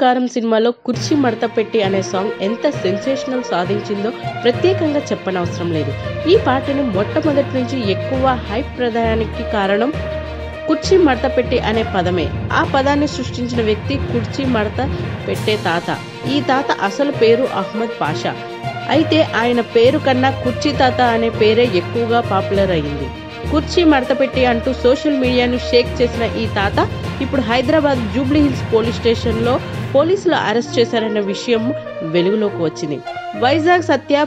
కారం సినిమాలో కుర్చీ మడత పెట్టి అనే సాంగ్ ఎంత సెన్సేషనల్ సాధించిందో ప్రత్యేకంగా చెప్పనవసరం లేదు. ఈ పాటను మొట్టమొదటి నుంచి ఎక్కువ హైప్ ప్రదాయానికి కారణం కుర్చీ మడత పెట్టి అనే పదమే. ఆ పదాన్ని సృష్టించిన వ్యక్తి కుర్చీ మడత పెట్టే తాత. ఈ తాత అసలు పేరు అహ్మద్ పాషా. అయితే ఆయన పేరు కన్నా కుర్చీ తాత అనే పేరే ఎక్కువగా పాపులర్ అయ్యింది. కుర్చీ మడత పెట్టి అంటూ సోషల్ మీడియాను షేక్ చేసిన ఈ తాత ఇప్పుడు హైదరాబాద్ జూబ్లీ హిల్స్ పోలీస్ స్టేషన్లో పోలీసులు అరెస్ట్ చేశారన్న విషయం వెలుగులోకి వచ్చింది. వైజాగ్ సత్య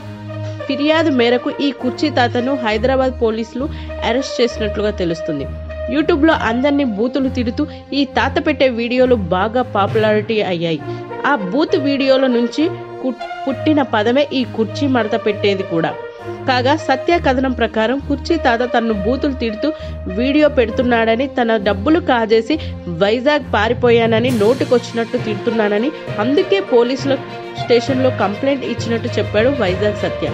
ఫిర్యాదు మేరకు ఈ కుర్చీ తాతను హైదరాబాద్ పోలీసులు అరెస్ట్ చేసినట్లుగా తెలుస్తుంది. యూట్యూబ్లో అందరినీ బూతులు తిడుతూ ఈ తాత పెట్టే వీడియోలు బాగా పాపులారిటీ అయ్యాయి. ఆ బూత్ వీడియోల నుంచి పుట్టిన పదమే ఈ కుర్చీ మడత పెట్టేది కూడా. కాగా సత్య కథనం ప్రకారం కుర్చీ తాత తనను బూతులు తిడుతూ వీడియో పెడుతున్నాడని, తన డబ్బులు కాజేసి వైజాగ్ పారిపోయానని, నోటికొచ్చినట్టు తిడుతున్నానని, అందుకే పోలీసుల స్టేషన్లో కంప్లైంట్ ఇచ్చినట్టు చెప్పాడు వైజాగ్ సత్య.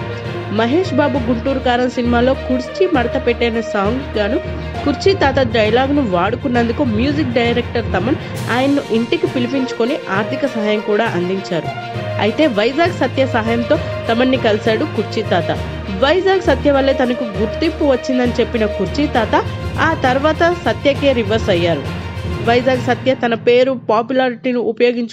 మహేష్ బాబు గుంటూరు కారం సినిమాలో కుర్చీ మడత పెట్టిన సాంగ్ గాను కుర్చీ తాత డైలాగ్ను వాడుకున్నందుకు మ్యూజిక్ డైరెక్టర్ తమన్ ఆయన్ను ఇంటికి పిలిపించుకొని ఆర్థిక సహాయం కూడా అందించారు. అయితే వైజాగ్ సత్య సహాయంతో తమన్ని కలిశాడు కుర్చీ తాత. వైజాగ్ సత్య వల్లే తనకు గుర్తింపు వచ్చిందని చెప్పిన కుర్చీ తాత ఆ తర్వాత సత్యకే రివర్స్ అయ్యారు. వైజాగ్ సత్య తన పేరు పాపులారిటీని ఉపయోగించు